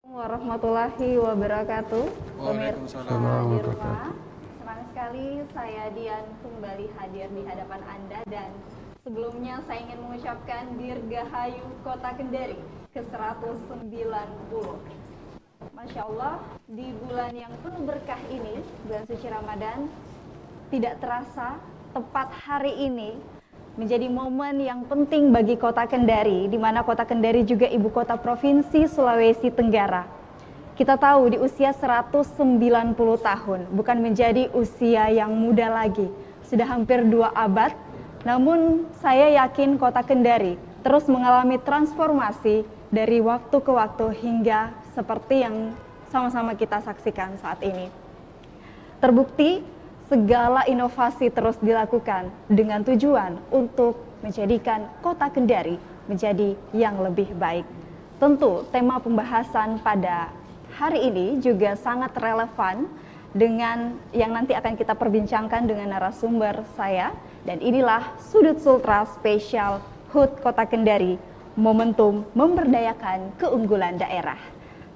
Warahmatullahi wabarakatuh. Waalaikumsalam. Pemirsa di rumah, senang sekali saya Dian kembali hadir di hadapan Anda, dan sebelumnya saya ingin mengucapkan Dirgahayu Kota Kendari ke-190. Masya Allah, di bulan yang penuh berkah ini, bulan suci Ramadan, tidak terasa tepat hari ini menjadi momen yang penting bagi Kota Kendari, di mana Kota Kendari juga ibu kota Provinsi Sulawesi Tenggara. Kita tahu di usia 190 tahun, bukan menjadi usia yang muda lagi, sudah hampir 2 abad, namun saya yakin Kota Kendari terus mengalami transformasi dari waktu ke waktu hingga seperti yang sama-sama kita saksikan saat ini. Terbukti segala inovasi terus dilakukan dengan tujuan untuk menjadikan Kota Kendari menjadi yang lebih baik. Tentu tema pembahasan pada hari ini juga sangat relevan dengan yang nanti akan kita perbincangkan dengan narasumber saya. Dan inilah Sudut Sultra Spesial HUT Kota Kendari, momentum memberdayakan keunggulan daerah.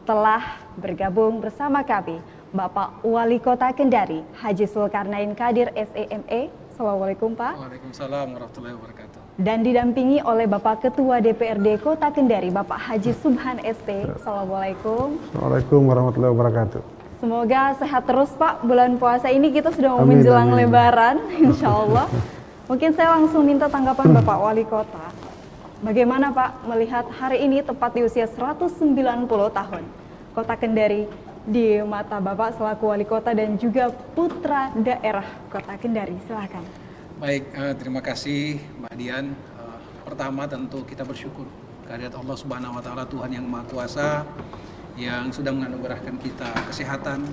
Telah bergabung bersama kami Bapak Wali Kota Kendari, Haji Zulkarnain Kadir SEME. Assalamualaikum Pak. Waalaikumsalam warahmatullahi wabarakatuh. Dan didampingi oleh Bapak Ketua DPRD Kota Kendari, Bapak Haji Subhan ST. Assalamualaikum. Assalamualaikum warahmatullahi wabarakatuh. Semoga sehat terus Pak. Bulan puasa ini kita sudah mau menjelang Lebaran, insya Allah. Mungkin saya langsung minta tanggapan Bapak Wali Kota. Bagaimana Pak melihat hari ini tepat di usia 190 tahun Kota Kendari di mata Bapak selaku Wali Kota dan juga putra daerah Kota Kendari? Silakan. Baik, terima kasih Mbak Dian. Pertama tentu kita bersyukur kehadirat Allah Subhanahu wa taala, Tuhan yang Maha Kuasa, yang sudah menganugerahkan kita kesehatan,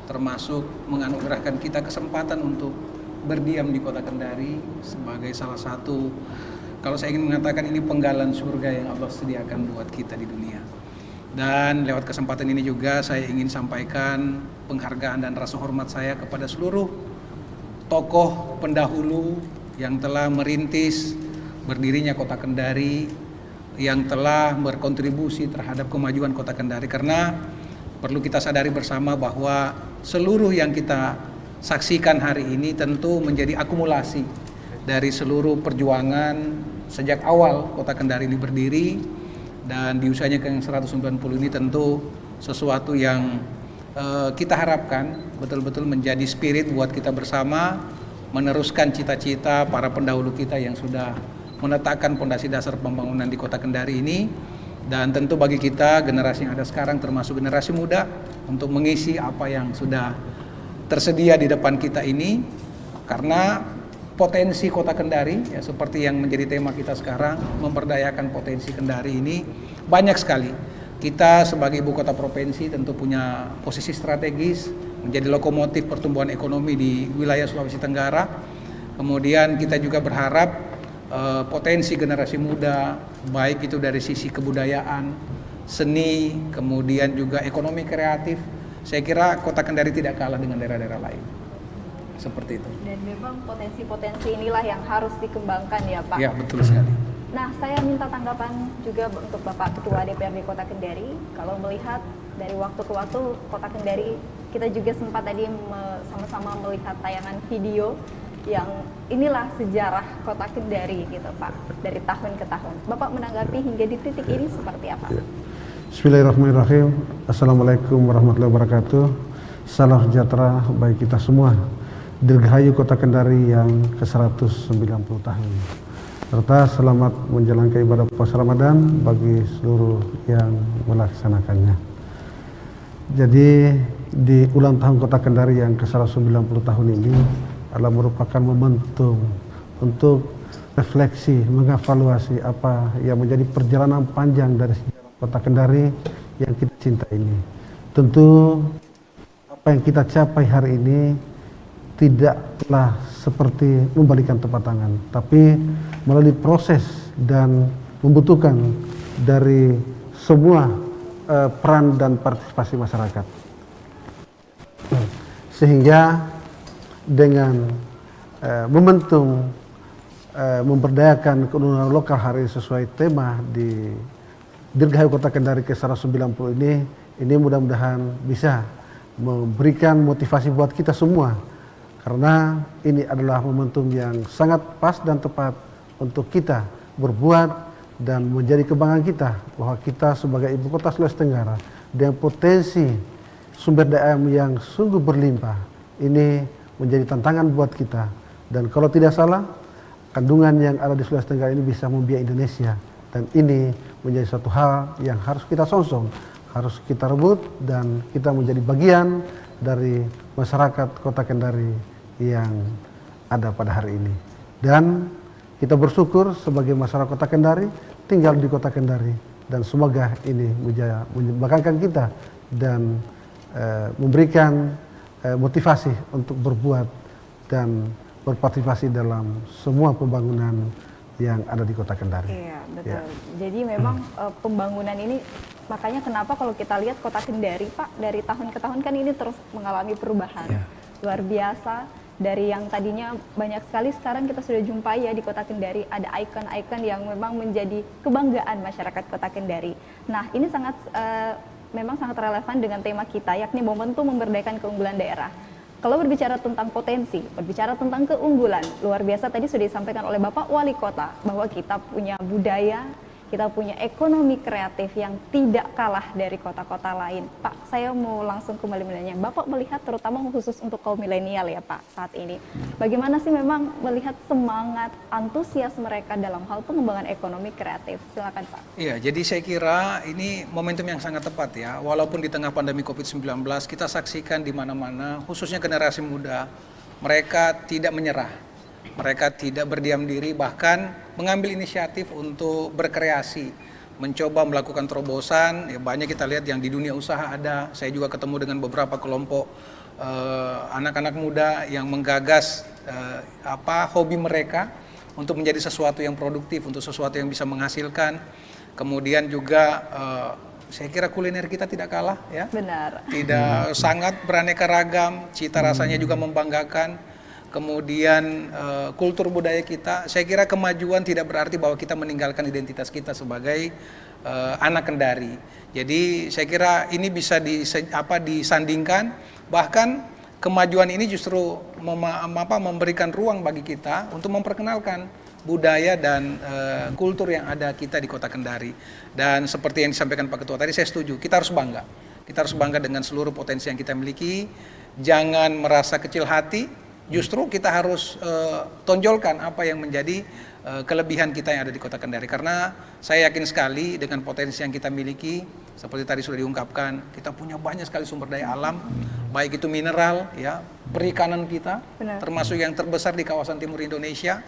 termasuk menganugerahkan kita kesempatan untuk berdiam di Kota Kendari sebagai salah satu, kalau saya ingin mengatakan, ini penggalan surga yang Allah sediakan buat kita di dunia. Dan lewat kesempatan ini juga saya ingin sampaikan penghargaan dan rasa hormat saya kepada seluruh tokoh pendahulu yang telah merintis berdirinya Kota Kendari, yang telah berkontribusi terhadap kemajuan Kota Kendari. Karena perlu kita sadari bersama bahwa seluruh yang kita saksikan hari ini tentu menjadi akumulasi dari seluruh perjuangan sejak awal Kota Kendari ini berdiri. Dan di usianya ke 190 ini tentu sesuatu yang kita harapkan betul-betul menjadi spirit buat kita bersama, meneruskan cita-cita para pendahulu kita yang sudah meletakkan pondasi dasar pembangunan di Kota Kendari ini. Dan tentu bagi kita generasi yang ada sekarang, termasuk generasi muda, untuk mengisi apa yang sudah tersedia di depan kita ini. Karena potensi Kota Kendari, ya, seperti yang menjadi tema kita sekarang, memberdayakan potensi Kendari ini banyak sekali. Kita sebagai ibu kota provinsi tentu punya posisi strategis menjadi lokomotif pertumbuhan ekonomi di wilayah Sulawesi Tenggara. Kemudian kita juga berharap potensi generasi muda, baik itu dari sisi kebudayaan, seni, kemudian juga ekonomi kreatif, saya kira Kota Kendari tidak kalah dengan daerah-daerah lain. Seperti itu. Dan memang potensi-potensi inilah yang harus dikembangkan ya Pak. Ya, betul sekali. Nah, saya minta tanggapan juga untuk Bapak Ketua DPRD Kota Kendari. Kalau melihat dari waktu ke waktu Kota Kendari, kita juga sempat tadi sama-sama melihat tayangan video yang inilah sejarah Kota Kendari gitu Pak, dari tahun ke tahun. Bapak menanggapi hingga di titik ini seperti apa? Ya. Bismillahirrahmanirrahim. Assalamualaikum warahmatullahi wabarakatuh. Salam sejahtera bagi kita semua. Dirgahayu Kota Kendari yang ke-190 tahun. Serta selamat menjalankan ibadah puasa Ramadan bagi seluruh yang melaksanakannya. Jadi di ulang tahun Kota Kendari yang ke-190 tahun ini adalah merupakan momentum untuk refleksi, mengevaluasi apa yang menjadi perjalanan panjang dari sejarah Kota Kendari yang kita cinta ini. Tentu apa yang kita capai hari ini tidaklah seperti membalikan telapak tangan, tapi melalui proses dan membutuhkan dari semua peran dan partisipasi masyarakat. Sehingga dengan momentum memberdayakan keunggulan lokal hari sesuai tema di Dirgahayu Kota Kendari ke-190 ini, Ini mudah-mudahan bisa memberikan motivasi buat kita semua, karena ini adalah momentum yang sangat pas dan tepat untuk kita berbuat dan menjadi kebanggaan kita bahwa kita sebagai ibu kota Sulawesi Tenggara dengan potensi sumber daya alam yang sungguh berlimpah ini menjadi tantangan buat kita. Dan kalau tidak salah, kandungan yang ada di Sulawesi Tenggara ini bisa membiayai Indonesia, dan ini menjadi suatu hal yang harus kita songsong, harus kita rebut, dan kita menjadi bagian dari masyarakat Kota Kendari yang ada pada hari ini. Dan kita bersyukur sebagai masyarakat Kota Kendari tinggal di Kota Kendari, dan semoga ini membanggakan kita dan memberikan motivasi untuk berbuat dan berpartisipasi dalam semua pembangunan yang ada di Kota Kendari. Iya, betul. Ya. Jadi memang pembangunan ini, makanya kenapa kalau kita lihat Kota Kendari, Pak, dari tahun ke tahun kan ini terus mengalami perubahan. Ya. Luar biasa. Dari yang tadinya banyak sekali, sekarang kita sudah jumpai ya di Kota Kendari ada ikon-ikon yang memang menjadi kebanggaan masyarakat Kota Kendari. Nah, ini memang sangat relevan dengan tema kita, yakni momentum memberdayakan keunggulan daerah. Kalau berbicara tentang potensi, berbicara tentang keunggulan, luar biasa tadi sudah disampaikan oleh Bapak Wali Kota bahwa kita punya budaya, kita punya ekonomi kreatif yang tidak kalah dari kota-kota lain. Pak, saya mau langsung kembali menanya, Bapak melihat terutama khusus untuk kaum milenial ya Pak saat ini, bagaimana sih memang melihat semangat, antusias mereka dalam hal pengembangan ekonomi kreatif? Silakan Pak. Iya, jadi saya kira ini momentum yang sangat tepat ya. Walaupun di tengah pandemi COVID-19 kita saksikan di mana-mana, khususnya generasi muda, mereka tidak menyerah. Mereka tidak berdiam diri, bahkan mengambil inisiatif untuk berkreasi, mencoba melakukan terobosan. Ya, banyak kita lihat yang di dunia usaha ada. Saya juga ketemu dengan beberapa kelompok anak-anak muda yang menggagas hobi mereka untuk menjadi sesuatu yang produktif, untuk sesuatu yang bisa menghasilkan. Kemudian juga saya kira kuliner kita tidak kalah ya. Benar. Tidak, sangat beraneka ragam, cita rasanya juga membanggakan. Kemudian kultur budaya kita, saya kira kemajuan tidak berarti bahwa kita meninggalkan identitas kita sebagai anak Kendari. Jadi saya kira ini bisa disandingkan, bahkan kemajuan ini justru memberikan ruang bagi kita untuk memperkenalkan budaya dan kultur yang ada kita di Kota Kendari. Dan seperti yang disampaikan Pak Ketua tadi, saya setuju, kita harus bangga. Kita harus bangga dengan seluruh potensi yang kita miliki, jangan merasa kecil hati. Justru kita harus tonjolkan apa yang menjadi kelebihan kita yang ada di Kota Kendari. Karena saya yakin sekali dengan potensi yang kita miliki, seperti tadi sudah diungkapkan, kita punya banyak sekali sumber daya alam, baik itu mineral, ya, perikanan kita, benar, termasuk yang terbesar di kawasan timur Indonesia,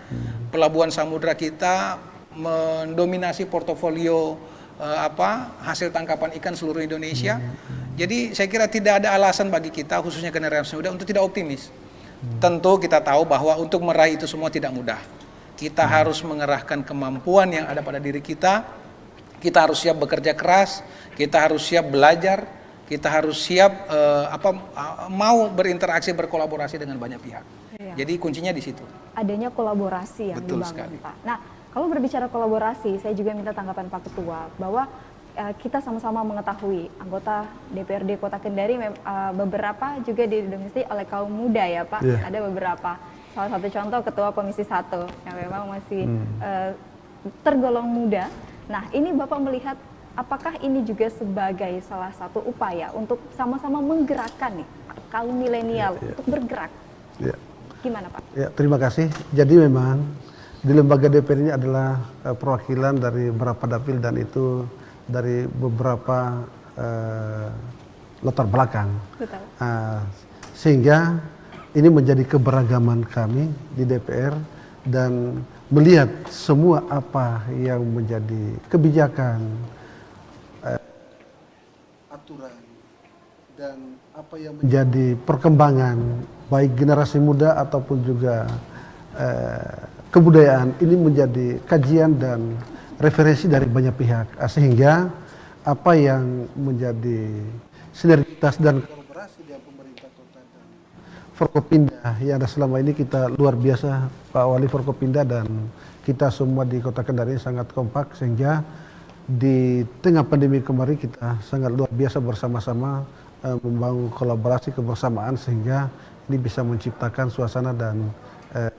pelabuhan samudra kita mendominasi portofolio hasil tangkapan ikan seluruh Indonesia. Jadi saya kira tidak ada alasan bagi kita, khususnya generasi muda, untuk tidak optimis. Tentu kita tahu bahwa untuk meraih itu semua tidak mudah. Kita harus mengerahkan kemampuan yang ada pada diri kita. Kita harus siap bekerja keras, kita harus siap belajar, kita harus siap mau berinteraksi, berkolaborasi dengan banyak pihak. Iya. Jadi kuncinya di situ. Adanya kolaborasi yang betul dibangun, sekali, Pak. Nah, kalau berbicara kolaborasi, saya juga minta tanggapan Pak Ketua bahwa kita sama-sama mengetahui anggota DPRD Kota Kendari beberapa juga didominasi oleh kaum muda ya Pak. Yeah. Ada beberapa. Salah satu contoh Ketua Komisi 1 yang memang masih tergolong muda. Nah, ini Bapak melihat apakah ini juga sebagai salah satu upaya untuk sama-sama menggerakkan nih kaum milenial untuk bergerak? Gimana Pak? Ya, terima kasih. Jadi memang di lembaga DPR ini adalah perwakilan dari beberapa dapil, dan itu dari beberapa latar belakang. Betul. Sehingga ini menjadi keberagaman kami di DPR, dan melihat semua apa yang menjadi kebijakan, aturan, dan apa yang menjadi perkembangan baik generasi muda ataupun juga kebudayaan, ini menjadi kajian dan referensi dari banyak pihak, sehingga apa yang menjadi sinergitas dan kolaborasi dengan pemerintah kota dan Forkopimda yang ada selama ini, kita luar biasa, Pak Wali Forkopimda dan kita semua di Kota Kendari sangat kompak, sehingga di tengah pandemi kemarin kita sangat luar biasa bersama-sama membangun kolaborasi kebersamaan sehingga ini bisa menciptakan suasana dan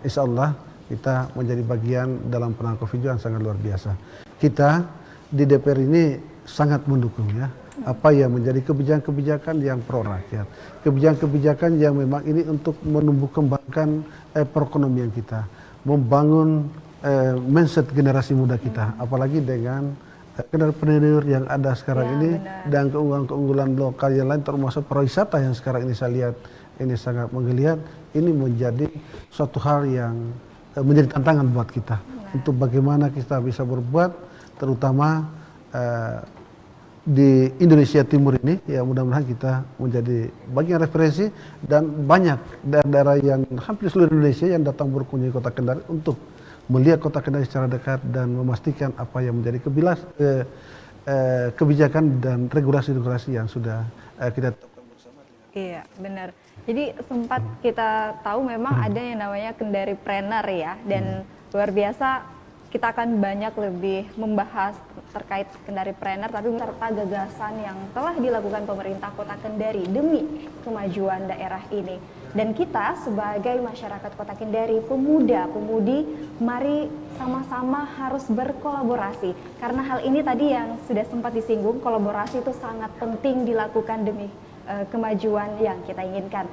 insya Allah kita menjadi bagian dalam penanganan COVID yang sangat luar biasa. Kita di DPR ini sangat mendukung ya apa yang menjadi kebijakan-kebijakan yang pro rakyat, kebijakan-kebijakan yang memang ini untuk menumbuh kembangkan perekonomian kita, membangun mindset generasi muda kita, apalagi dengan pendengar yang ada sekarang ini dan keunggulan-keunggulan lokal yang lain termasuk pariwisata yang sekarang ini saya lihat ini sangat menggeliat. Ini menjadi suatu hal yang menjadi tantangan buat kita untuk bagaimana kita bisa berbuat terutama di Indonesia Timur ini ya, mudah-mudahan kita menjadi bagian referensi dan banyak daerah-daerah yang hampir seluruh Indonesia yang datang berkunjung Kota Kendari untuk melihat Kota Kendari secara dekat dan memastikan apa yang menjadi kebijakan dan regulasi-regulasi yang sudah kita tetapkan bersama. Iya, benar. Jadi sempat kita tahu memang ada yang namanya Kendaripreneur ya, dan luar biasa kita akan banyak lebih membahas terkait Kendaripreneur, tapi serta gagasan yang telah dilakukan pemerintah Kota Kendari demi kemajuan daerah ini. Dan kita sebagai masyarakat Kota Kendari, pemuda-pemudi, mari sama-sama harus berkolaborasi. Karena hal ini tadi yang sudah sempat disinggung, kolaborasi itu sangat penting dilakukan demi kemajuan yang kita inginkan.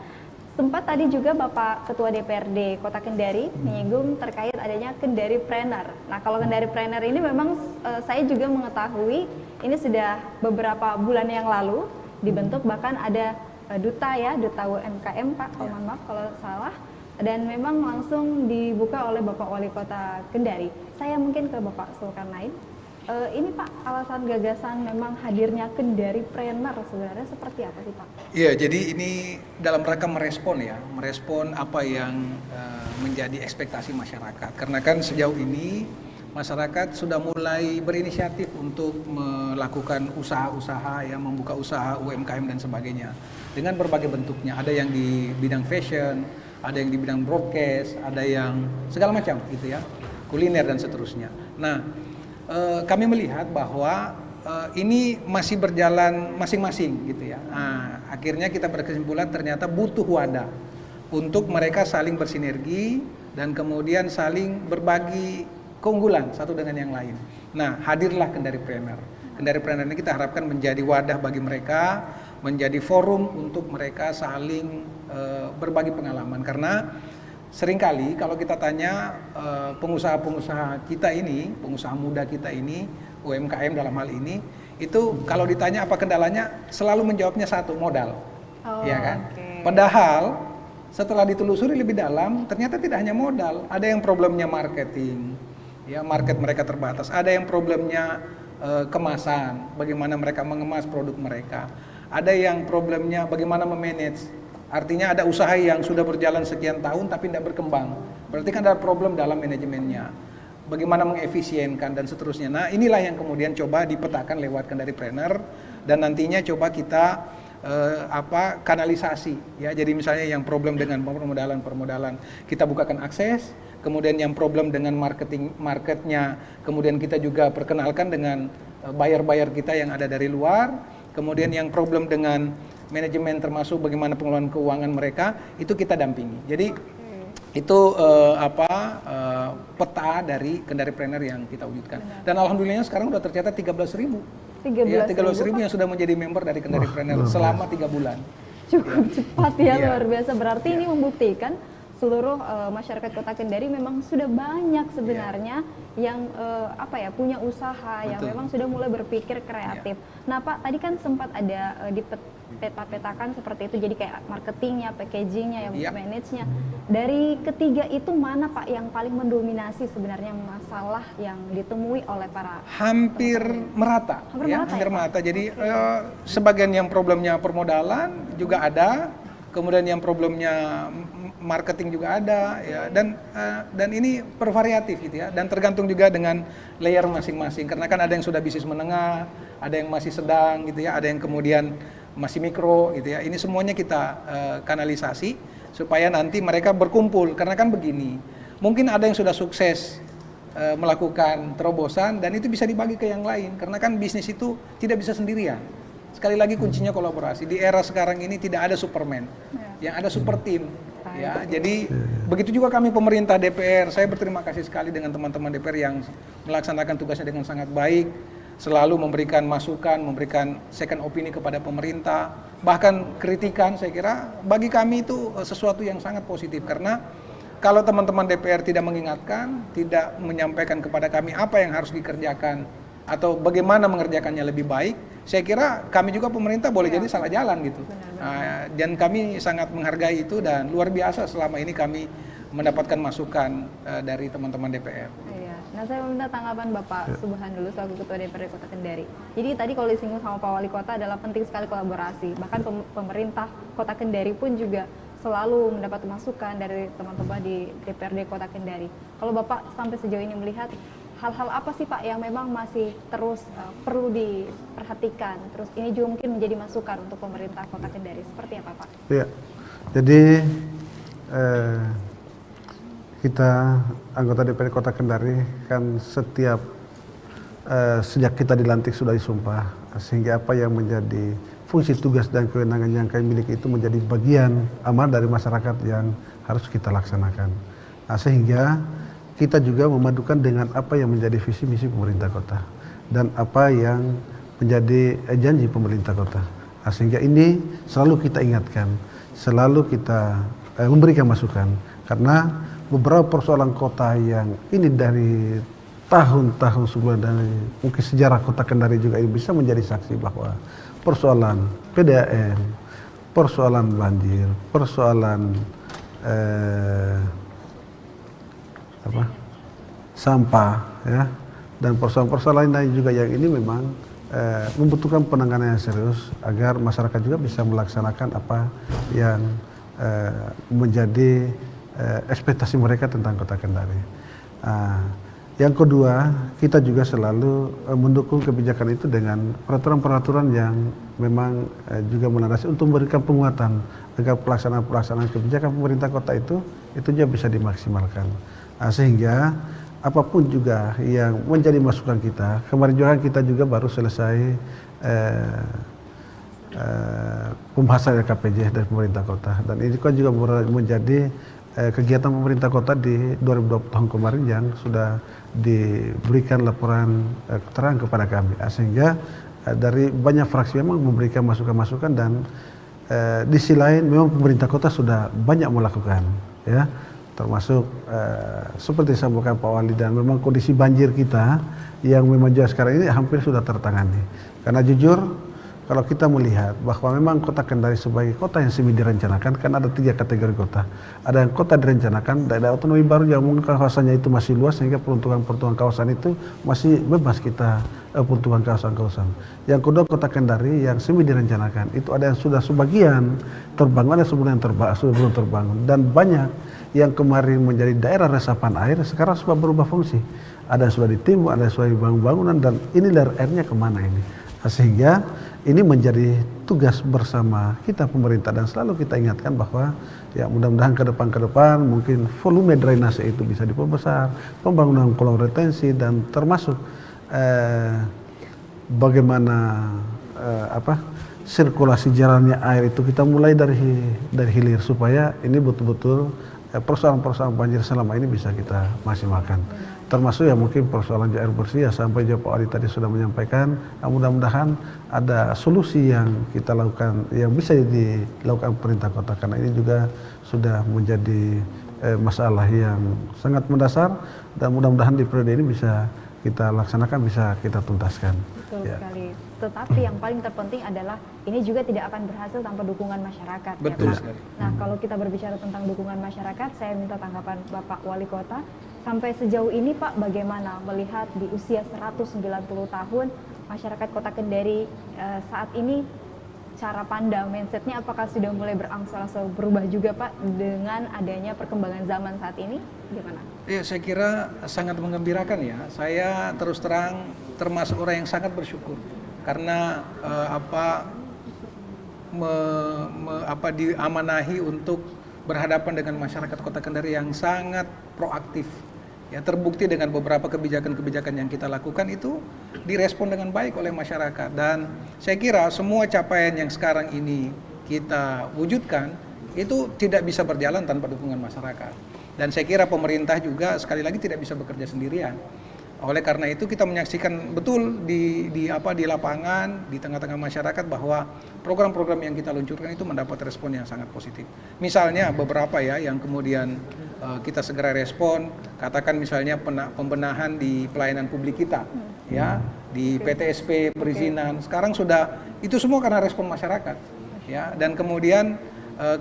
Sempat tadi juga Bapak Ketua DPRD Kota Kendari menyinggung terkait adanya Kendaripreneur. Nah, kalau Kendaripreneur ini memang saya juga mengetahui ini sudah beberapa bulan yang lalu dibentuk, bahkan ada duta ya, duta UMKM Pak, mohon maaf kalau salah, dan memang langsung dibuka oleh Bapak Wali Kota Kendari. Saya mungkin ke Bapak Zulkarnain. Ini Pak, alasan gagasan memang hadirnya Kendaripreneur sebenarnya seperti apa sih Pak? Iya, jadi ini dalam rangka merespon apa yang menjadi ekspektasi masyarakat. Karena kan sejauh ini masyarakat sudah mulai berinisiatif untuk melakukan usaha-usaha, yang membuka usaha UMKM dan sebagainya dengan berbagai bentuknya. Ada yang di bidang fashion, ada yang di bidang broadcast, ada yang segala macam gitu ya, kuliner dan seterusnya. Nah, kami melihat bahwa ini masih berjalan masing-masing gitu ya. Nah, akhirnya kita berkesimpulan ternyata butuh wadah untuk mereka saling bersinergi dan kemudian saling berbagi keunggulan satu dengan yang lain. Nah, hadirlah Kendaripreneur. Kendaripreneur ini kita harapkan menjadi wadah bagi mereka, menjadi forum untuk mereka saling berbagi pengalaman. Karena seringkali kalau kita tanya pengusaha-pengusaha kita ini, pengusaha muda kita ini, UMKM dalam hal ini, itu kalau ditanya apa kendalanya, selalu menjawabnya satu, modal. Ya kan? Okay. Padahal setelah ditelusuri lebih dalam, ternyata tidak hanya modal, ada yang problemnya marketing, ya market mereka terbatas, ada yang problemnya kemasan, bagaimana mereka mengemas produk mereka, ada yang problemnya bagaimana memanage. Artinya ada usaha yang sudah berjalan sekian tahun tapi tidak berkembang. Berarti kan ada problem dalam manajemennya. Bagaimana mengefisienkan dan seterusnya. Nah, inilah yang kemudian coba dipetakan lewat Kendaripreneur dan nantinya coba kita kanalisasi ya. Jadi misalnya yang problem dengan permodalan kita bukakan akses, kemudian yang problem dengan marketnya, kemudian kita juga perkenalkan dengan buyer-buyer kita yang ada dari luar, kemudian yang problem dengan manajemen termasuk bagaimana pengelolaan keuangan mereka itu kita dampingi. Jadi itu peta dari Kendaripreneur yang kita wujudkan. Dan alhamdulillahnya sekarang sudah tercatat 13.000. 13.000 yang sudah menjadi member dari Kendaripreneur selama 3 bulan. Cukup cepat ya, luar biasa. Berarti ini membuktikan seluruh masyarakat Kota Kendari memang sudah banyak sebenarnya yang punya usaha, yang memang sudah mulai berpikir kreatif. Nah Pak, tadi kan sempat ada peta-petakan seperti itu, jadi kayak marketingnya, packagingnya, manage-nya. Dari ketiga itu mana Pak yang paling mendominasi sebenarnya masalah yang ditemui oleh para hampir merata. Hampir merata. Jadi sebagian yang problemnya permodalan juga ada, kemudian yang problemnya marketing juga ada ya, dan ini bervariatif gitu ya, dan tergantung juga dengan layer masing-masing, karena kan ada yang sudah bisnis menengah, ada yang masih sedang gitu ya, ada yang kemudian masih mikro gitu ya. Ini semuanya kita kanalisasi supaya nanti mereka berkumpul, karena kan begini, mungkin ada yang sudah sukses melakukan terobosan dan itu bisa dibagi ke yang lain karena kan bisnis itu tidak bisa sendirian. Sekali lagi kuncinya kolaborasi. Di era sekarang ini tidak ada Superman, yang ada super team. Ya, jadi begitu juga kami pemerintah DPR. Saya berterima kasih sekali dengan teman-teman DPR yang melaksanakan tugasnya dengan sangat baik, selalu memberikan masukan, memberikan second opini kepada pemerintah, bahkan kritikan. Saya kira bagi kami itu sesuatu yang sangat positif karena kalau teman-teman DPR tidak mengingatkan, tidak menyampaikan kepada kami apa yang harus dikerjakan atau bagaimana mengerjakannya lebih baik, saya kira kami juga pemerintah boleh jadi salah jalan gitu. Dan kami sangat menghargai itu dan luar biasa selama ini kami mendapatkan masukan dari teman-teman DPR. Iya. Nah, saya meminta tanggapan Bapak Subhan dulu selaku Ketua DPRD Kota Kendari. Jadi tadi kalau disinggung sama Pak Wali Kota adalah penting sekali kolaborasi. Bahkan pemerintah Kota Kendari pun juga selalu mendapat masukan dari teman-teman di DPRD Kota Kendari. Kalau Bapak sampai sejauh ini melihat hal-hal apa sih Pak yang memang masih terus perlu diperhatikan? Terus ini juga mungkin menjadi masukan untuk pemerintah Kota Kendari. Seperti apa Pak? Ya, jadi kita anggota DPRD Kota Kendari kan setiap sejak kita dilantik sudah disumpah, sehingga apa yang menjadi fungsi tugas dan kewenangan yang kami miliki itu menjadi bagian amal dari masyarakat yang harus kita laksanakan. Nah, sehingga kita juga memadukan dengan apa yang menjadi visi misi pemerintah kota dan apa yang menjadi janji pemerintah kota. Nah, sehingga ini selalu kita ingatkan, selalu kita memberikan masukan karena beberapa persoalan kota yang ini dari tahun-tahun sebelum dari mungkin sejarah Kota Kendari juga ini bisa menjadi saksi bahwa persoalan PDAM, persoalan banjir, persoalan sampah, ya, dan persoalan-persoalan lain juga yang ini memang membutuhkan penanganan yang serius agar masyarakat juga bisa melaksanakan apa yang menjadi ekspektasi mereka tentang Kota Kendari. Yang kedua, kita juga selalu mendukung kebijakan itu dengan peraturan-peraturan yang memang juga melandasi untuk memberikan penguatan agar pelaksanaan kebijakan pemerintah kota itu juga bisa dimaksimalkan. Sehingga apapun juga yang menjadi masukan kita, kemarin juga kita juga baru selesai pembahasan LKPJ dari pemerintah kota, dan ini kan juga menjadi kegiatan pemerintah kota di 2020 tahun kemarin yang sudah diberikan laporan keterangan kepada kami, sehingga dari banyak fraksi memang memberikan masukan-masukan dan di sisi lain memang pemerintah kota sudah banyak melakukan, ya, termasuk seperti disampaikan Pak Wali, dan memang kondisi banjir kita yang memang juga sekarang ini hampir sudah tertangani. Karena jujur kalau kita melihat bahwa memang Kota Kendari sebagai kota yang semi direncanakan, kan ada 3 kategori kota. Ada yang kota direncanakan, daerah otonomi baru yang mungkin kawasannya itu masih luas sehingga peruntukan kawasan itu masih bebas kita peruntukan kawasan-kawasan. Yang kedua Kota Kendari yang semi direncanakan, itu ada yang sudah sebagian terbangun, ada yang sudah belum terbangun, dan banyak yang kemarin menjadi daerah resapan air sekarang sudah berubah fungsi. Ada yang sudah ditimbun, ada yang sudah dibangun bangunan, dan ini airnya kemana ini? Sehingga ini menjadi tugas bersama kita pemerintah, dan selalu kita ingatkan bahwa ya mudah-mudahan ke depan mungkin volume drainase itu bisa diperbesar, pembangunan kolong retensi, dan termasuk bagaimana sirkulasi jalannya air itu kita mulai dari hilir supaya ini betul-betul persoalan-persoalan banjir selama ini bisa kita maksimalkan. Termasuk ya mungkin persoalan air bersih, ya sampai Pak Wali tadi sudah menyampaikan, mudah-mudahan ada solusi yang kita lakukan, yang bisa dilakukan pemerintah kota, karena ini juga sudah menjadi masalah yang sangat mendasar, dan mudah-mudahan di periode ini bisa kita laksanakan, bisa kita tuntaskan. Betul sekali. Tetapi yang paling terpenting adalah ini juga tidak akan berhasil tanpa dukungan masyarakat. Betul ya, Pak. sekali. Nah, kalau kita berbicara tentang dukungan masyarakat, saya minta tanggapan Bapak Wali Kota. Sampai sejauh ini Pak, bagaimana melihat di usia 190 tahun masyarakat Kota Kendari saat ini, cara pandang, mindsetnya apakah sudah mulai berangsur-angsur berubah juga Pak dengan adanya perkembangan zaman saat ini? Gimana? Ya, saya kira sangat menggembirakan ya. Saya terus terang termasuk orang yang sangat bersyukur karena diamanahi untuk berhadapan dengan masyarakat Kota Kendari yang sangat proaktif, Ya, terbukti dengan beberapa kebijakan-kebijakan yang kita lakukan itu direspon dengan baik oleh masyarakat, dan saya kira semua capaian yang sekarang ini kita wujudkan itu tidak bisa berjalan tanpa dukungan masyarakat. Dan saya kira pemerintah juga sekali lagi tidak bisa bekerja sendirian. Oleh karena itu kita menyaksikan betul di lapangan, di tengah-tengah masyarakat, bahwa program-program yang kita luncurkan itu mendapat respon yang sangat positif. Misalnya beberapa ya yang kemudian kita segera respon, katakan misalnya pembenahan di pelayanan publik kita, ya, di PTSP perizinan. Sekarang sudah itu semua karena respon masyarakat, ya. Dan kemudian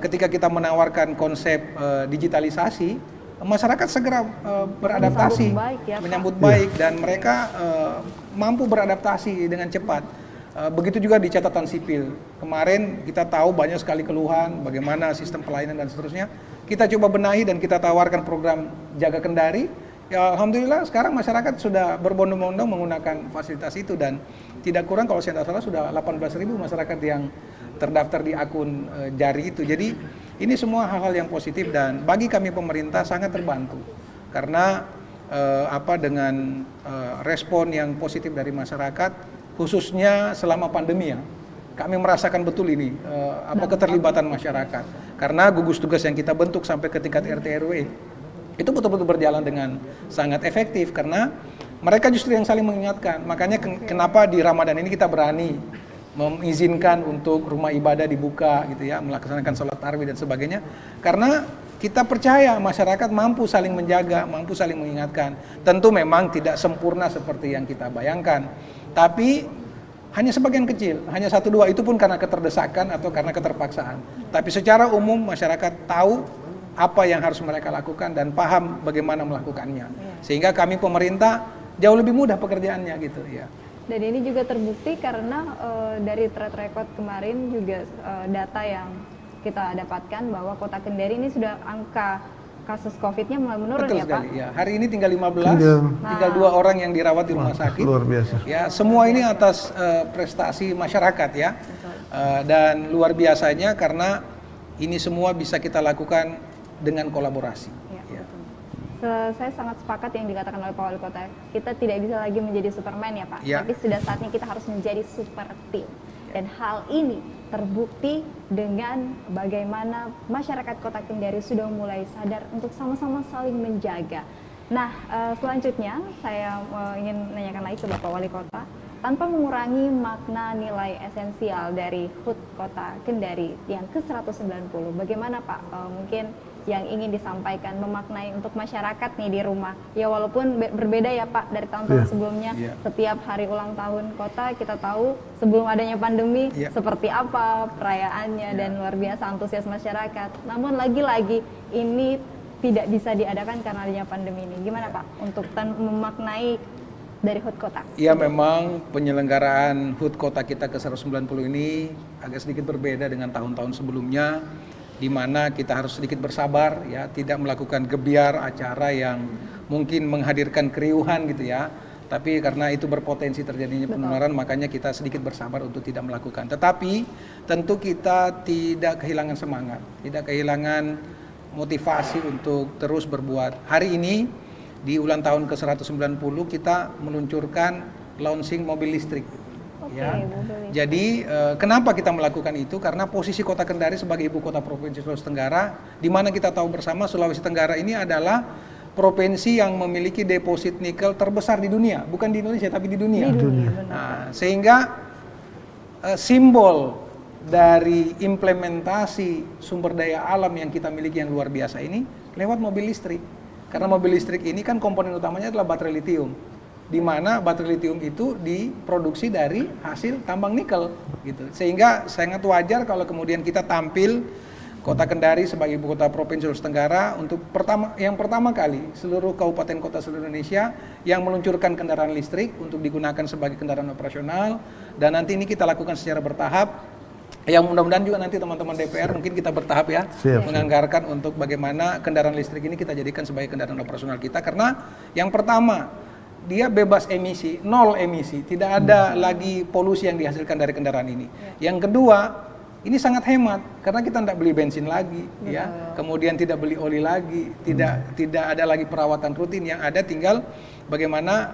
ketika kita menawarkan konsep digitalisasi, masyarakat segera beradaptasi, menyambut baik, dan mereka mampu beradaptasi dengan cepat. Begitu juga di catatan sipil. Kemarin kita tahu banyak sekali keluhan bagaimana sistem pelayanan dan seterusnya. Kita coba benahi dan kita tawarkan program Jaga Kendari. Ya, alhamdulillah sekarang masyarakat sudah berbondong-bondong menggunakan fasilitas itu, dan tidak kurang kalau saya tidak salah sudah 18.000 masyarakat yang terdaftar di akun jari itu. Jadi ini semua hal-hal yang positif, dan bagi kami pemerintah sangat terbantu karena dengan respon yang positif dari masyarakat, khususnya selama pandemi ya. Kami merasakan betul ini keterlibatan masyarakat, karena gugus tugas yang kita bentuk sampai ke tingkat RT RW itu betul-betul berjalan dengan sangat efektif, karena mereka justru yang saling mengingatkan. Makanya kenapa di Ramadan ini kita berani mengizinkan untuk rumah ibadah dibuka gitu ya, melaksanakan sholat tarawih dan sebagainya, karena kita percaya masyarakat mampu saling menjaga, mampu saling mengingatkan. Tentu memang tidak sempurna seperti yang kita bayangkan, tapi hanya sebagian kecil, hanya 1-2, itu pun karena keterdesakan atau karena keterpaksaan. Tapi secara umum masyarakat tahu apa yang harus mereka lakukan dan paham bagaimana melakukannya. Sehingga kami pemerintah jauh lebih mudah pekerjaannya gitu ya. Dan ini juga terbukti karena dari track record kemarin juga data yang kita dapatkan bahwa Kota Kendari ini sudah angka kasus COVID-nya mulai menurun. Betul ya sekali, Pak? Ya. Hari ini tinggal 15, tinggal 2 orang yang dirawat di rumah sakit. Luar biasa. Ya, semua ini atas prestasi masyarakat ya. Dan luar biasanya karena ini semua bisa kita lakukan dengan kolaborasi. Ya. Saya sangat sepakat yang dikatakan oleh Pak Wali Kota. Kita tidak bisa lagi menjadi Superman ya Pak, Ya. tapi sudah saatnya kita harus menjadi super team. Dan hal ini terbukti dengan bagaimana masyarakat Kota Kendari sudah mulai sadar untuk sama-sama saling menjaga. Nah, selanjutnya saya ingin menanyakan lagi ke Bapak Wali Kota, tanpa mengurangi makna nilai esensial dari HUT Kota Kendari yang ke-190, bagaimana Pak mungkin yang ingin disampaikan, memaknai untuk masyarakat nih di rumah? Ya walaupun berbeda ya Pak dari tahun-tahun sebelumnya, setiap hari ulang tahun kota kita tahu sebelum adanya pandemi seperti apa perayaannya dan luar biasa antusias masyarakat. Namun lagi-lagi ini tidak bisa diadakan karena adanya pandemi ini. Gimana Pak untuk memaknai dari HUT Kota? Ya, memang penyelenggaraan HUT Kota kita ke-190 ini agak sedikit berbeda dengan tahun-tahun sebelumnya, di mana kita harus sedikit bersabar ya, tidak melakukan gebiar acara yang mungkin menghadirkan keriuhan gitu ya. Tapi karena itu berpotensi terjadinya penularan, makanya kita sedikit bersabar untuk tidak melakukan. Tetapi tentu kita tidak kehilangan semangat, tidak kehilangan motivasi untuk terus berbuat. Hari ini di ulang tahun ke-190 kita meluncurkan launching mobil listrik. Ya. Jadi kenapa kita melakukan itu? Karena posisi Kota Kendari sebagai ibu kota Provinsi Sulawesi Tenggara, di mana kita tahu bersama Sulawesi Tenggara ini adalah provinsi yang memiliki deposit nikel terbesar di dunia, bukan di Indonesia tapi di dunia. Nah, sehingga simbol dari implementasi sumber daya alam yang kita miliki yang luar biasa ini lewat mobil listrik. Karena mobil listrik ini kan komponen utamanya adalah baterai litium, di mana baterai litium itu diproduksi dari hasil tambang nikel gitu. Sehingga sangat wajar kalau kemudian kita tampil Kota Kendari sebagai ibu kota Provinsi Sulawesi Tenggara untuk yang pertama kali seluruh kabupaten kota seluruh Indonesia yang meluncurkan kendaraan listrik untuk digunakan sebagai kendaraan operasional, dan nanti ini kita lakukan secara bertahap. Yang mudah-mudahan juga nanti teman-teman DPR mungkin kita bertahap ya, menganggarkan untuk bagaimana kendaraan listrik ini kita jadikan sebagai kendaraan operasional kita, karena yang pertama dia bebas emisi, 0 emisi, tidak ada lagi polusi yang dihasilkan dari kendaraan ini. Yang kedua, Ini sangat hemat karena kita tidak beli bensin lagi, ya. Kemudian tidak beli oli lagi, tidak ada lagi perawatan rutin. Yang ada tinggal bagaimana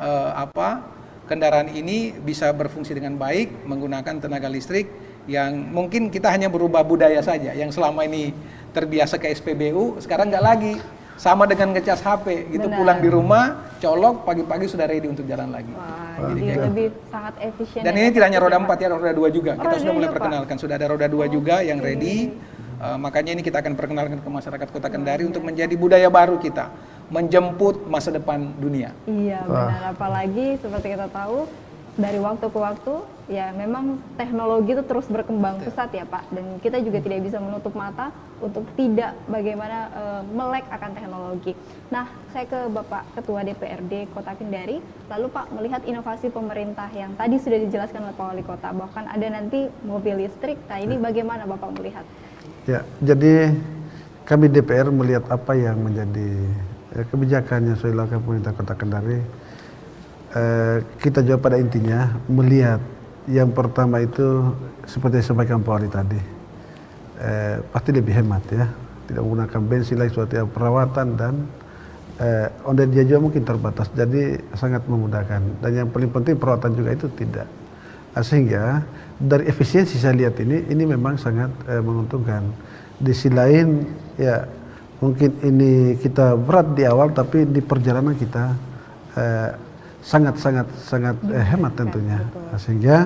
kendaraan ini bisa berfungsi dengan baik menggunakan tenaga listrik yang mungkin kita hanya berubah budaya saja. Yang selama ini terbiasa ke SPBU, sekarang nggak lagi. Sama dengan ngecas HP, gitu. Pulang di rumah, colok, pagi-pagi sudah ready untuk jalan lagi. Wah, jadi lebih sangat efisien. Dan ini tidak hanya roda 4 ya, roda 2 juga. Kita sudah mulai perkenalkan, sudah ada roda 2 juga yang ready. Makanya ini kita akan perkenalkan ke masyarakat Kota Kendari untuk menjadi budaya baru kita, menjemput masa depan dunia. Iya benar, apalagi seperti kita tahu dari waktu ke waktu ya memang teknologi itu terus berkembang pesat ya Pak, dan kita juga tidak bisa menutup mata untuk tidak bagaimana melek akan teknologi. Nah, saya ke Bapak Ketua DPRD Kota Kendari, lalu Pak melihat inovasi pemerintah yang tadi sudah dijelaskan oleh Pak Wali Kota bahkan ada nanti mobil listrik. Nah, ini bagaimana Bapak melihat? Ya, jadi kami DPR melihat apa yang menjadi kebijakan yang sudah dilakukan pemerintah Kota Kendari. Kita jawab pada intinya melihat yang pertama itu seperti yang disampaikan Pak Wali tadi, pasti lebih hemat ya, tidak menggunakan bensin lagi suatu perawatan dan ondel dia juga mungkin terbatas, jadi sangat memudahkan. Dan yang paling penting perawatan juga itu tidak, sehingga dari efisiensi saya lihat ini memang sangat menguntungkan. Di sisi lain ya mungkin ini kita berat di awal, tapi di perjalanan kita sangat hemat tentunya. Sehingga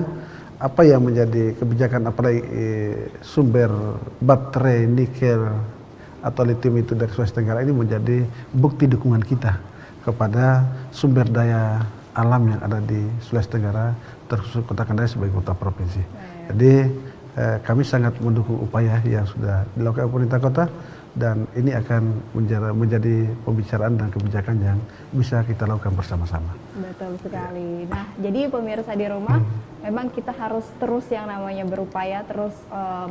apa yang menjadi kebijakan apalagi sumber baterai nikel atau litium itu dari Sulawesi Tenggara ini menjadi bukti dukungan kita kepada sumber daya alam yang ada di Sulawesi Tenggara, terkhusus Kota Kendari sebagai kota provinsi. Jadi kami sangat mendukung upaya yang sudah dilakukan pemerintah kota, dan ini akan menjadi pembicaraan dan kebijakan yang bisa kita lakukan bersama-sama. Betul sekali. Nah, jadi pemirsa di rumah, memang kita harus terus yang namanya berupaya, terus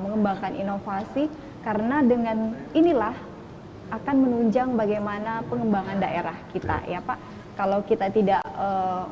mengembangkan inovasi, karena dengan inilah akan menunjang bagaimana pengembangan daerah kita, ya Pak. Kalau kita tidak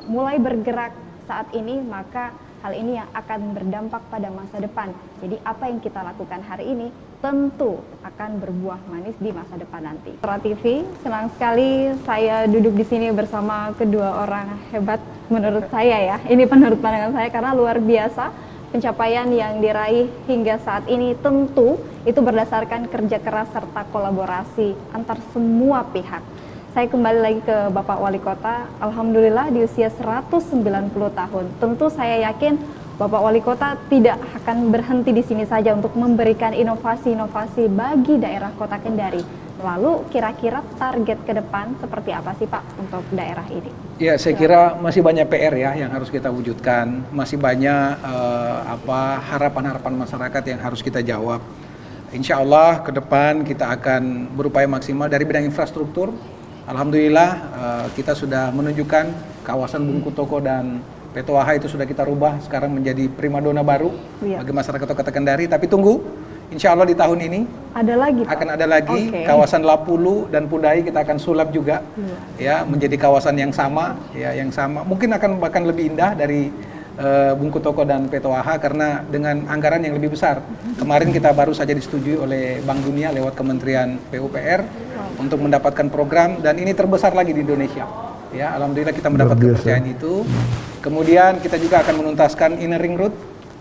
mulai bergerak saat ini, maka hal ini yang akan berdampak pada masa depan. Jadi apa yang kita lakukan hari ini tentu akan berbuah manis di masa depan nanti. Tra TV, senang sekali saya duduk di sini bersama kedua orang hebat menurut saya ya. Ini menurut pandangan saya karena luar biasa pencapaian yang diraih hingga saat ini tentu itu berdasarkan kerja keras serta kolaborasi antar semua pihak. Saya kembali lagi ke Bapak Wali Kota, Alhamdulillah di usia 190 tahun. Tentu saya yakin Bapak Wali Kota tidak akan berhenti di sini saja untuk memberikan inovasi-inovasi bagi daerah Kota Kendari. Lalu kira-kira target ke depan seperti apa sih Pak untuk daerah ini? Ya, saya kira masih banyak PR ya yang harus kita wujudkan, masih banyak harapan-harapan masyarakat yang harus kita jawab. Insya Allah ke depan kita akan berupaya maksimal dari bidang infrastruktur. Alhamdulillah kita sudah menunjukkan kawasan Bungku Toko dan Petoaha itu sudah kita rubah sekarang menjadi primadona baru bagi masyarakat Kota Kendari. Tapi tunggu, insya Allah di tahun ini ada lagi, Pak? Akan ada lagi kawasan Lapulu dan Pudai kita akan sulap juga ya menjadi kawasan yang sama ya, yang sama. Mungkin akan bahkan lebih indah dari Bungku Toko dan Petoaha karena dengan anggaran yang lebih besar. Kemarin kita baru saja disetujui oleh Bank Dunia lewat Kementerian PUPR untuk mendapatkan program, dan ini terbesar lagi di Indonesia. Ya, alhamdulillah kita mendapat kepercayaan itu. Kemudian kita juga akan menuntaskan Inner Ring Road.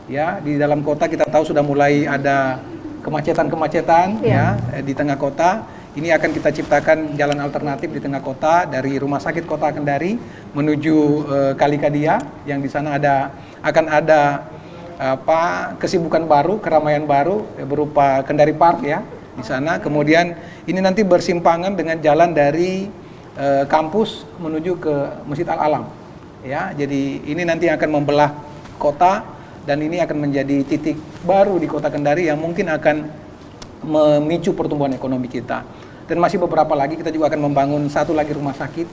Ya, di dalam kota kita tahu sudah mulai ada kemacetan-kemacetan ya di tengah kota. Ini akan kita ciptakan jalan alternatif di tengah kota dari Rumah Sakit Kota Kendari menuju Kali Kadia, yang di sana akan ada kesibukan baru, keramaian baru berupa Kendari Park ya di sana. Kemudian ini nanti bersimpangan dengan jalan dari kampus menuju ke Masjid Al-Alam ya. Jadi ini nanti akan membelah kota, dan ini akan menjadi titik baru di Kota Kendari yang mungkin akan memicu pertumbuhan ekonomi kita. Dan masih beberapa lagi, kita juga akan membangun satu lagi rumah sakit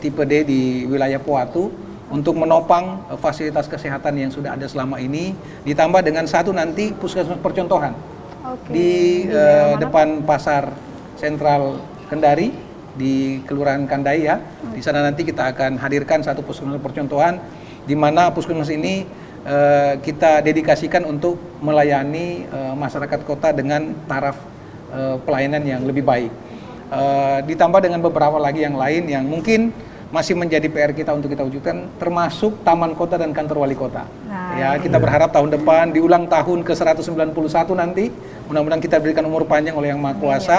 tipe D di wilayah Poatu untuk menopang fasilitas kesehatan yang sudah ada selama ini, ditambah dengan satu nanti puskesmas percontohan di depan pasar sentral Kendari di Kelurahan Kandai ya. Di sana nanti kita akan hadirkan satu puskesmas percontohan, di mana puskesmas ini kita dedikasikan untuk melayani masyarakat kota dengan taraf pelayanan yang lebih baik. Ditambah dengan beberapa lagi yang lain yang mungkin masih menjadi PR kita untuk kita wujudkan, termasuk Taman Kota dan Kantor Wali Kota. Ya, kita berharap tahun depan di ulang tahun ke-191 nanti, mudah-mudahan kita berikan umur panjang oleh Yang Maha Kuasa.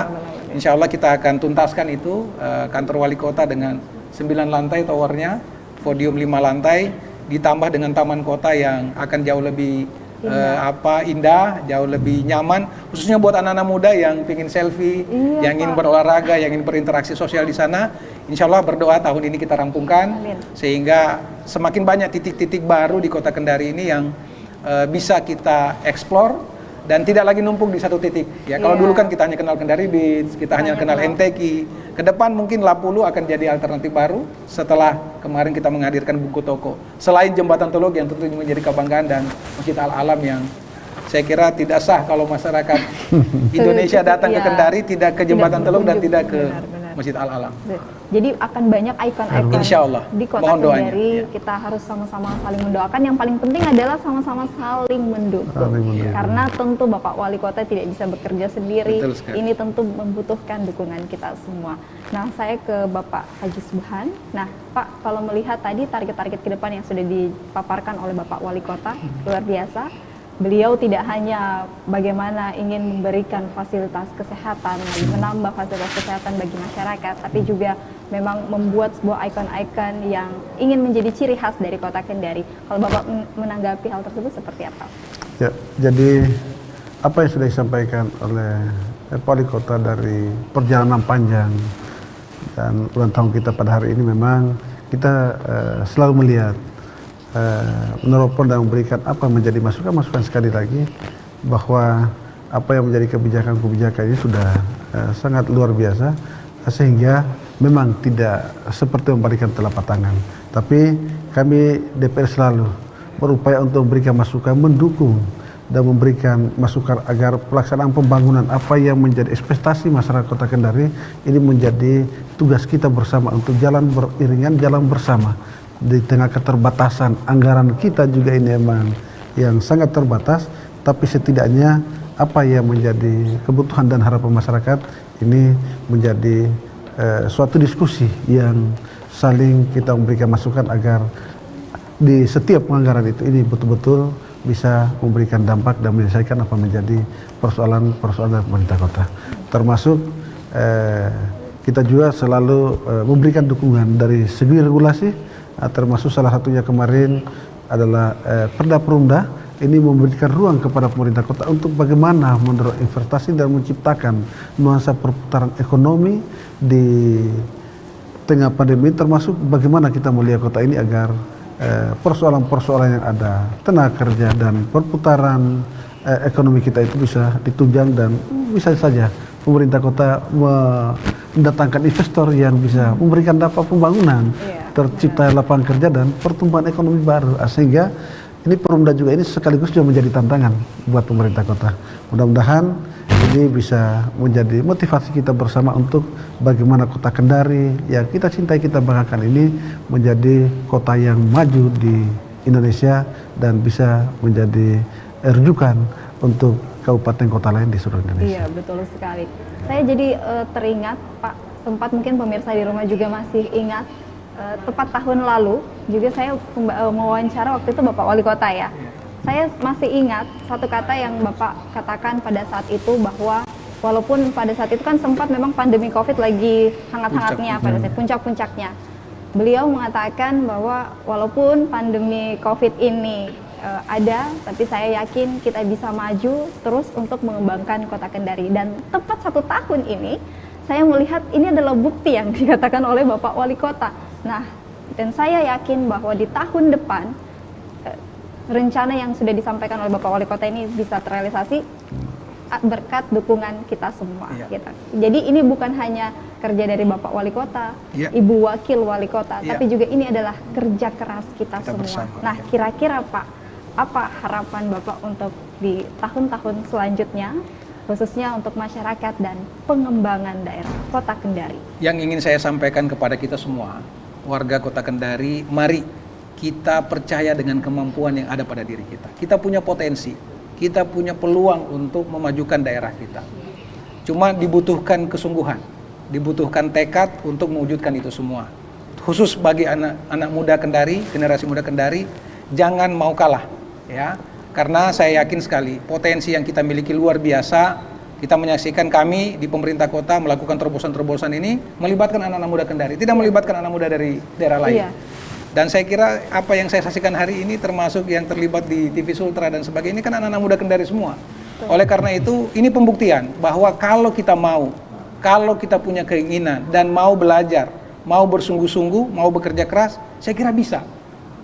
Insya Allah kita akan tuntaskan itu, Kantor Wali Kota dengan 9 lantai towernya, podium 5 lantai, ditambah dengan Taman Kota yang akan jauh lebih indah, jauh lebih nyaman, khususnya buat anak-anak muda yang ingin selfie, yang ingin berolahraga, yang ingin berinteraksi sosial di sana. Insya Allah berdoa tahun ini kita rampungkan, sehingga semakin banyak titik-titik baru di Kota Kendari ini yang bisa kita eksplor dan tidak lagi numpuk di satu titik. Ya, kalau dulu kan kita hanya kenal Kendari Beach, kita hanya kenal MTQ. Ke depan mungkin Lapulu akan jadi alternatif baru setelah kemarin kita menghadirkan buku toko. Selain Jembatan Teluk yang tentu menjadi kebanggaan dan Masjid Al-Alam yang saya kira tidak sah kalau masyarakat Indonesia datang ke Kendari tidak ke Jembatan Teluk dan tidak ke Masjid Al-Alam. Jadi akan banyak ikon-ikon di Kota Kendari. Kita harus sama-sama saling mendoakan. Yang paling penting adalah sama-sama saling mendukung. Karena tentu Bapak Wali Kota tidak bisa bekerja sendiri. Ini tentu membutuhkan dukungan kita semua. Nah, saya ke Bapak Haji Subhan. Nah, Pak, kalau melihat tadi target-target ke depan yang sudah dipaparkan oleh Bapak Wali Kota, luar biasa. Beliau tidak hanya bagaimana ingin memberikan fasilitas kesehatan, menambah fasilitas kesehatan bagi masyarakat, tapi juga memang membuat sebuah ikon-ikon yang ingin menjadi ciri khas dari Kota Kendari. Kalau Bapak menanggapi hal tersebut seperti apa? Ya, jadi apa yang sudah disampaikan oleh Wali Kota dari perjalanan panjang dan ulang tahun kita pada hari ini, memang kita selalu melihat meneropong dan memberikan apa menjadi masukan sekali lagi bahwa apa yang menjadi kebijakan ini sudah sangat luar biasa, sehingga memang tidak seperti membalikan telapak tangan, tapi kami DPR selalu berupaya untuk memberikan masukan, mendukung dan memberikan masukan agar pelaksanaan pembangunan apa yang menjadi ekspektasi masyarakat Kota Kendari ini menjadi tugas kita bersama untuk jalan beriringan, jalan bersama. Di tengah keterbatasan anggaran kita juga ini memang yang sangat terbatas, tapi setidaknya apa yang menjadi kebutuhan dan harapan masyarakat ini menjadi suatu diskusi yang saling kita memberikan masukan agar di setiap penganggaran itu ini betul-betul bisa memberikan dampak dan menyelesaikan apa menjadi persoalan-persoalan pemerintah kota. Termasuk kita juga selalu memberikan dukungan dari segi regulasi. Termasuk salah satunya kemarin adalah Perda ini memberikan ruang kepada pemerintah kota untuk bagaimana mendorong investasi dan menciptakan nuansa perputaran ekonomi di tengah pandemi, termasuk bagaimana kita melihat kota ini agar persoalan-persoalan yang ada, tenaga kerja dan perputaran ekonomi kita itu bisa ditunjang, dan bisa saja pemerintah kota mendatangkan investor yang bisa memberikan dampak pembangunan, tercipta lapangan kerja dan pertumbuhan ekonomi baru, sehingga ini Perumda juga ini sekaligus juga menjadi tantangan buat pemerintah kota. Mudah-mudahan ini bisa menjadi motivasi kita bersama untuk bagaimana Kota Kendari yang kita cintai, kita banggakan ini menjadi kota yang maju di Indonesia dan bisa menjadi rujukan untuk kabupaten kota lain di seluruh Indonesia. Iya, betul sekali. Saya jadi teringat, Pak, sempat mungkin pemirsa di rumah juga masih ingat, tepat tahun lalu juga saya mewawancara waktu itu Bapak Wali Kota ya. Saya masih ingat satu kata yang Bapak katakan pada saat itu, bahwa walaupun pada saat itu kan sempat memang pandemi COVID lagi hangat-hangatnya, pada saat puncak-puncaknya. Beliau mengatakan bahwa walaupun pandemi COVID ini ada, tapi saya yakin kita bisa maju terus untuk mengembangkan Kota Kendari. Dan tepat 1 tahun ini, saya melihat ini adalah bukti yang dikatakan oleh Bapak Wali Kota. Nah, dan saya yakin bahwa di tahun depan rencana yang sudah disampaikan oleh Bapak Wali Kota ini bisa terrealisasi berkat dukungan kita semua. Gitu. Jadi ini bukan hanya kerja dari Bapak Wali Kota, Ibu Wakil Wali Kota, tapi juga ini adalah kerja keras kita semua. Bersama, nah, kira-kira Pak, apa harapan Bapak untuk di tahun-tahun selanjutnya, khususnya untuk masyarakat dan pengembangan daerah Kota Kendari? Yang ingin saya sampaikan kepada kita semua, warga Kota Kendari, mari kita percaya dengan kemampuan yang ada pada diri kita. Kita punya potensi, kita punya peluang untuk memajukan daerah kita. Cuma dibutuhkan kesungguhan, dibutuhkan tekad untuk mewujudkan itu semua. Khusus bagi anak muda Kendari, generasi muda Kendari, jangan mau kalah, ya. Karena saya yakin sekali potensi yang kita miliki luar biasa. Kita menyaksikan kami di pemerintah kota melakukan terobosan-terobosan ini melibatkan anak-anak muda Kendari, tidak melibatkan anak muda dari daerah lain. Iya. Dan saya kira apa yang saya saksikan hari ini termasuk yang terlibat di TV Sultra dan sebagainya ini kan anak-anak muda Kendari semua. Oleh karena itu ini pembuktian bahwa kalau kita mau, kalau kita punya keinginan dan mau belajar, mau bersungguh-sungguh, mau bekerja keras, saya kira bisa.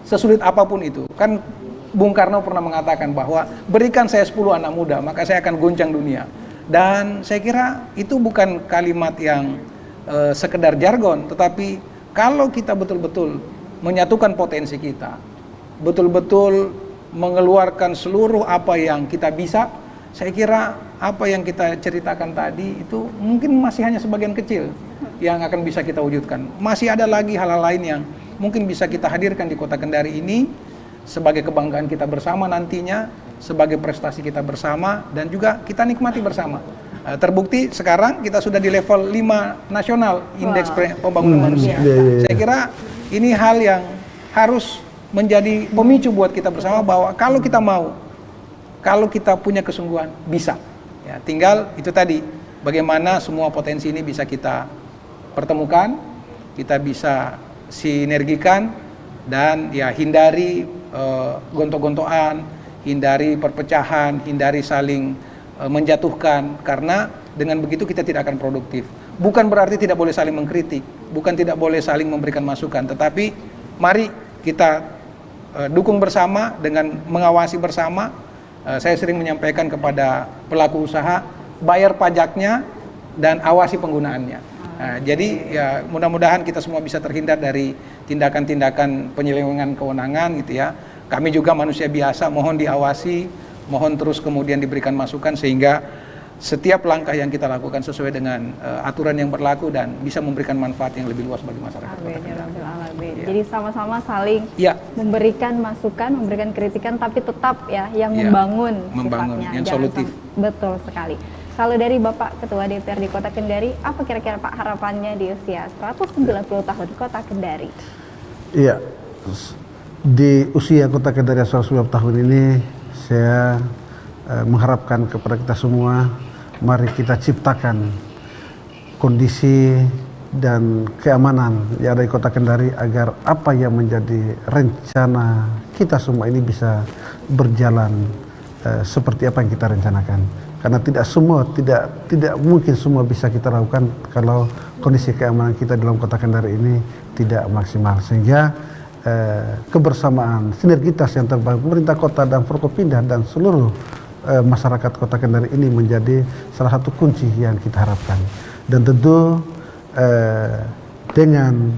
Sesulit apapun itu. Kan Bung Karno pernah mengatakan bahwa berikan saya 10 anak muda, maka saya akan goncang dunia. Dan saya kira itu bukan kalimat yang sekedar jargon, tetapi kalau kita betul-betul menyatukan potensi kita, betul-betul mengeluarkan seluruh apa yang kita bisa, saya kira apa yang kita ceritakan tadi itu mungkin masih hanya sebagian kecil yang akan bisa kita wujudkan. Masih ada lagi hal-hal lain yang mungkin bisa kita hadirkan di Kota Kendari ini sebagai kebanggaan kita bersama nantinya, sebagai prestasi kita bersama, dan juga kita nikmati bersama. Terbukti sekarang kita sudah di level 5 nasional indeks pembangunan manusia. Saya kira ini hal yang harus menjadi pemicu buat kita bersama bahwa kalau kita mau, kalau kita punya kesungguhan, bisa. Ya, tinggal itu tadi, bagaimana semua potensi ini bisa kita pertemukan, kita bisa sinergikan, dan ya hindari gontok-gontokan, hindari perpecahan, hindari saling menjatuhkan, karena dengan begitu kita tidak akan produktif. Bukan berarti tidak boleh saling mengkritik, bukan tidak boleh saling memberikan masukan, tetapi mari kita dukung bersama dengan mengawasi bersama. Saya sering menyampaikan kepada pelaku usaha, bayar pajaknya dan awasi penggunaannya. Jadi ya mudah-mudahan kita semua bisa terhindar dari tindakan-tindakan penyelewengan kewenangan gitu ya. Kami juga manusia biasa, mohon diawasi, mohon terus kemudian diberikan masukan sehingga setiap langkah yang kita lakukan sesuai dengan aturan yang berlaku dan bisa memberikan manfaat yang lebih luas bagi masyarakat. Amin, ya Rabbil Alamin. Ya. Jadi sama-sama saling memberikan masukan, memberikan kritikan, tapi tetap ya yang membangun sifatnya, yang solutif. Betul sekali. Kalau dari Bapak Ketua DPRD Kota Kendari, apa kira-kira Pak harapannya di usia 190 tahun Kota Kendari? Iya, di usia Kota Kendari 190 tahun ini saya mengharapkan kepada kita semua, mari kita ciptakan kondisi dan keamanan yang ada di Kota Kendari agar apa yang menjadi rencana kita semua ini bisa berjalan seperti apa yang kita rencanakan. Karena tidak mungkin semua bisa kita lakukan kalau kondisi keamanan kita dalam Kota Kendari ini tidak maksimal, sehingga kebersamaan, sinergitas yang terbangun pemerintah kota dan Forkopimda dan seluruh masyarakat Kota Kendari ini menjadi salah satu kunci yang kita harapkan. Dan tentu dengan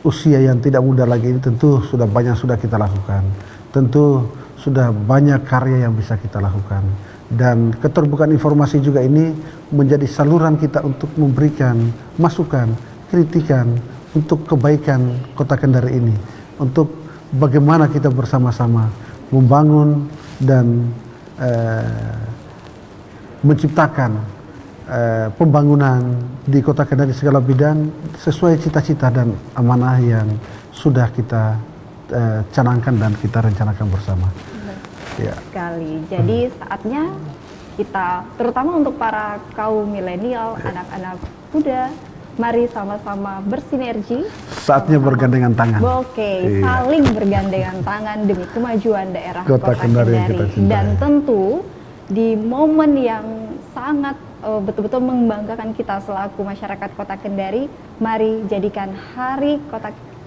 usia yang tidak muda lagi ini tentu sudah banyak sudah kita lakukan, tentu sudah banyak karya yang bisa kita lakukan, dan keterbukaan informasi juga ini menjadi saluran kita untuk memberikan masukan, kritikan untuk kebaikan Kota Kendari ini, untuk bagaimana kita bersama-sama membangun dan menciptakan pembangunan di Kota Kendari segala bidang sesuai cita-cita dan amanah yang sudah kita canangkan dan kita rencanakan bersama. Ya. Sekali. Jadi saatnya kita, terutama untuk para kaum milenial, anak-anak muda, mari sama-sama bersinergi. Saatnya bergandengan tangan. Oke, saling bergandengan tangan demi kemajuan daerah Kota Kendari. Dan tentu di momen yang sangat betul-betul membanggakan kita selaku masyarakat Kota Kendari, mari jadikan hari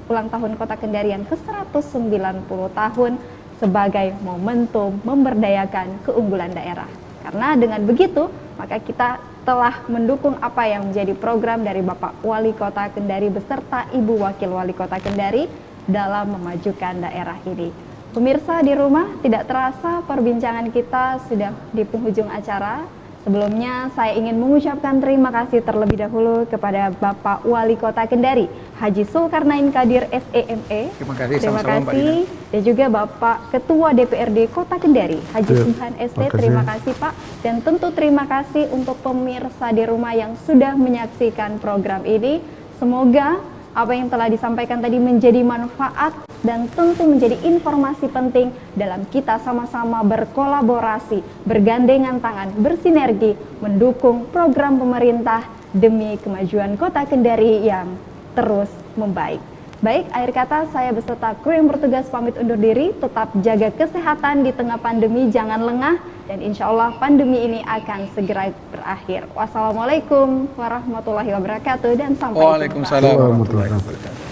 ulang tahun Kota Kendari yang ke-190 tahun sebagai momentum memberdayakan keunggulan daerah. Karena dengan begitu, maka kita telah mendukung apa yang menjadi program dari Bapak Wali Kota Kendari beserta Ibu Wakil Wali Kota Kendari dalam memajukan daerah ini. Pemirsa di rumah, tidak terasa perbincangan kita sudah di penghujung acara. Sebelumnya saya ingin mengucapkan terima kasih terlebih dahulu kepada Bapak Wali Kota Kendari, Haji Zulkarnain Kadir SEME. Terima kasih, Terima sama-sama, Mbak kasih. Dan juga Bapak Ketua DPRD Kota Kendari, Haji Ya, Subhan ST. terima kasih. Terima kasih Pak. Dan tentu terima kasih untuk pemirsa di rumah yang sudah menyaksikan program ini. Semoga apa yang telah disampaikan tadi menjadi manfaat dan tentu menjadi informasi penting dalam kita sama-sama berkolaborasi, bergandengan tangan, bersinergi, mendukung program pemerintah demi kemajuan Kota Kendari yang terus membaik. Baik, akhir kata saya beserta kru yang bertugas pamit undur diri. Tetap jaga kesehatan di tengah pandemi, jangan lengah, dan insya Allah pandemi ini akan segera berakhir. Wassalamualaikum warahmatullahi wabarakatuh dan sampai jumpa. Waalaikumsalam warahmatullahi wabarakatuh.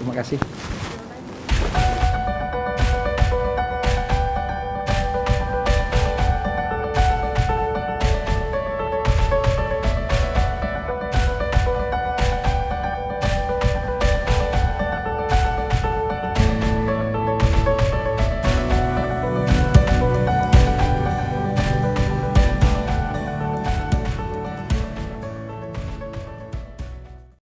Terima kasih.